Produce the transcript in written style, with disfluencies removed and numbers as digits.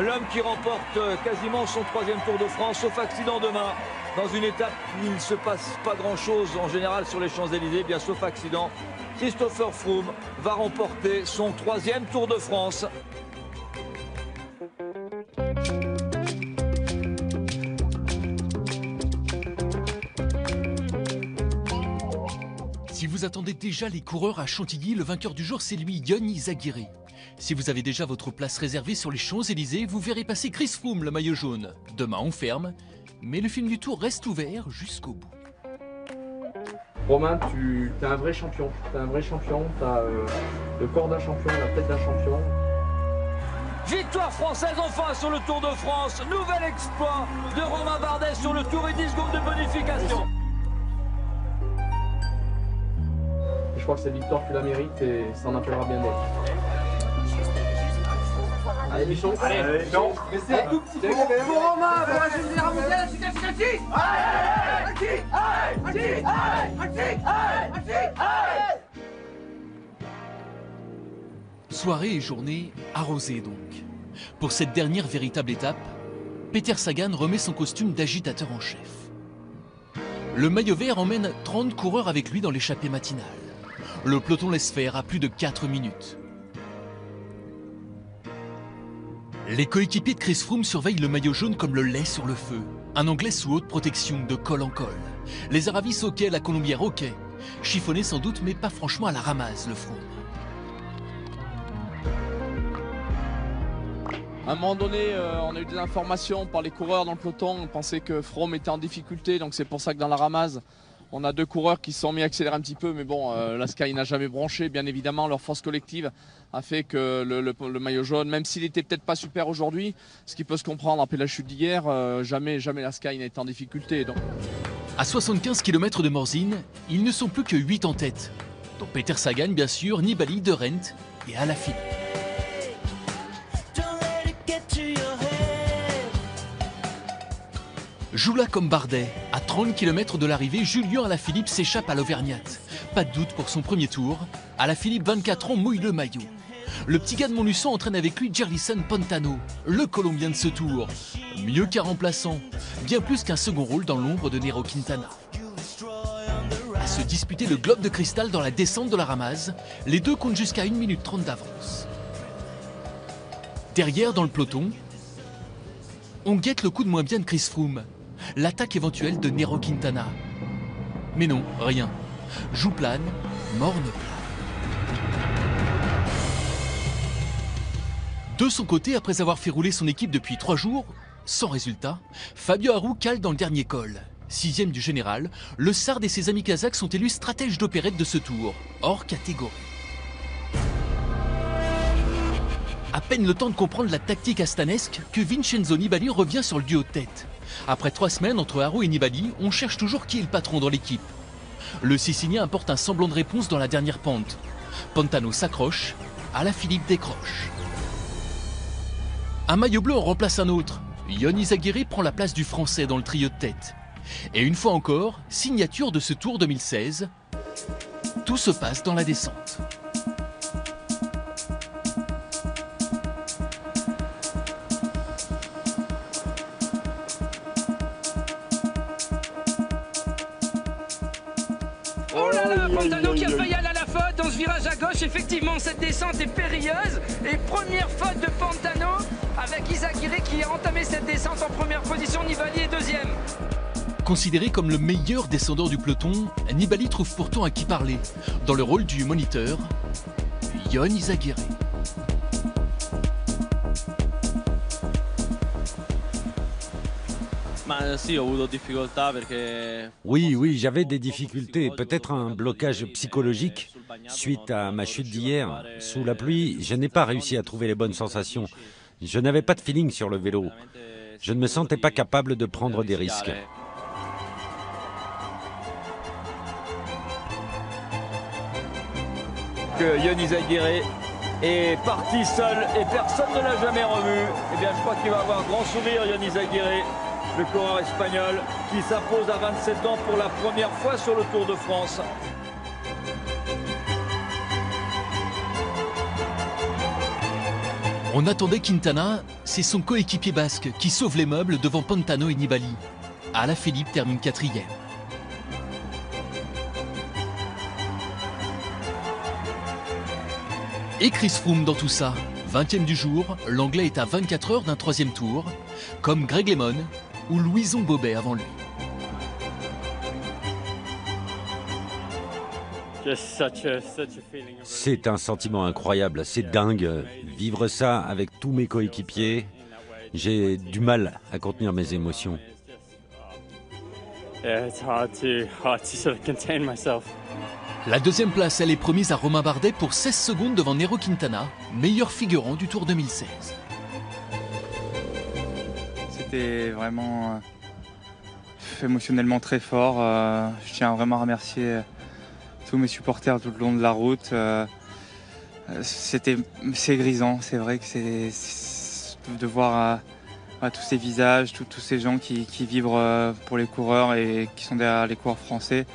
l'homme qui remporte quasiment son 3e Tour de France, sauf accident demain, dans une étape où il ne se passe pas grand-chose en général sur les Champs-Élysées, bien sauf accident. Christopher Froome va remporter son 3e Tour de France. Si vous attendez déjà les coureurs à Chantilly, le vainqueur du jour, c'est lui, Ion Izagirre. Si vous avez déjà votre place réservée sur les Champs-Élysées, vous verrez passer Chris Froome, le maillot jaune. Demain, on ferme, mais le film du Tour reste ouvert jusqu'au bout. Romain, tu es un vrai champion. Tu es un vrai champion, tu as le corps d'un champion, la tête d'un champion. Victoire française enfin sur le Tour de France. Nouvel exploit de Romain Bardet sur le Tour et 10 secondes de bonification. Je crois que cette victoire, tu la mérites et ça en appellera bien d'autres. Allez, Michon. Allez, non. Mais c'est un tout petit peu pour Romain, pour la génération mondiale, c'est caché. Soirée et journée arrosée donc. Pour cette dernière véritable étape, Peter Sagan remet son costume d'agitateur en chef. Le maillot vert emmène 30 coureurs avec lui dans l'échappée matinale. Le peloton laisse faire à plus de 4 minutes. Les coéquipiers de Chris Froome surveillent le maillot jaune comme le lait sur le feu. Un Anglais sous haute protection de col en col. Les Aravis ok, la Colombière ok. Chiffonné sans doute, mais pas franchement à la ramasse, le Froome. À un moment donné, on a eu des informations par les coureurs dans le peloton. On pensait que Froome était en difficulté, donc c'est pour ça que dans la ramasse, on a 2 coureurs qui se sont mis à accélérer un petit peu. Mais bon, la Sky n'a jamais bronché. Bien évidemment, leur force collective a fait que le maillot jaune, même s'il n'était peut-être pas super aujourd'hui, ce qui peut se comprendre après la chute d'hier, jamais la Sky n'a été en difficulté. Donc. À 75 km de Morzine, ils ne sont plus que 8 en tête. Dont Peter Sagan, bien sûr, Nibali, De Rent et Alaphilippe. Joue-là comme Bardet. À 30 km de l'arrivée, Julien Alaphilippe s'échappe à l'Auvergnat. Pas de doute pour son premier tour. Alaphilippe, 24 ans, mouille le maillot. Le petit gars de Montluçon entraîne avec lui Jerlison Pantano, le Colombien de ce tour. Mieux qu'un remplaçant, bien plus qu'un second rôle dans l'ombre de Nairo Quintana. À se disputer le globe de cristal dans la descente de la Ramaz, les deux comptent jusqu'à 1 minute 30 d'avance. Derrière, dans le peloton, on guette le coup de moins bien de Chris Froome. L'attaque éventuelle de Nairo Quintana. Mais non, rien. Joue plane, morne plane. De son côté, après avoir fait rouler son équipe depuis 3 jours, sans résultat, Fabio Aru cale dans le dernier col. 6e du général, le Sard et ses amis kazakhs sont élus stratèges d'opérette de ce tour, hors catégorie. À peine le temps de comprendre la tactique astanesque que Vincenzo Nibali revient sur le duo de tête. Après 3 semaines entre Aru et Nibali, on cherche toujours qui est le patron dans l'équipe. Le Sicilien apporte un semblant de réponse dans la dernière pente. Pantano s'accroche, Alaphilippe décroche. Un maillot bleu en remplace un autre. Ion Izagirre prend la place du Français dans le trio de tête. Et une fois encore, signature de ce Tour 2016, tout se passe dans la descente. Oh là là, Pantano qui a failli aller à la faute dans ce virage à gauche. Effectivement, cette descente est périlleuse. Et première faute de Pantano avec Izagirre qui a entamé cette descente en première position. Nibali est 2e. Considéré comme le meilleur descendeur du peloton, Nibali trouve pourtant à qui parler. Dans le rôle du moniteur, Ion Izagirre. Oui, j'avais des difficultés, peut-être un blocage psychologique suite à ma chute d'hier. Sous la pluie, je n'ai pas réussi à trouver les bonnes sensations. Je n'avais pas de feeling sur le vélo. Je ne me sentais pas capable de prendre des risques. Ion Izagirre est parti seul et personne ne l'a jamais revu. Eh bien, je crois qu'il va avoir grand sourire, Ion Izagirre, le coureur espagnol qui s'impose à 27 ans pour la première fois sur le Tour de France. On attendait Quintana, c'est son coéquipier basque qui sauve les meubles devant Pantano et Nibali. Alaphilippe termine 4e. Et Chris Froome dans tout ça. 20e du jour, l'Anglais est à 24 heures d'un 3e tour, comme Greg LeMond ou Louison Bobet avant lui. C'est un sentiment incroyable, c'est dingue. Vivre ça avec tous mes coéquipiers, j'ai du mal à contenir mes émotions. La 2e place, elle est promise à Romain Bardet pour 16 secondes devant Nairo Quintana, meilleur figurant du Tour 2016. C'était vraiment émotionnellement très fort. Je tiens vraiment à remercier tous mes supporters tout le long de la route. C'est grisant, c'est vrai que c'est de voir tous ces visages, tous ces gens qui vibrent pour les coureurs et qui sont derrière les coureurs français.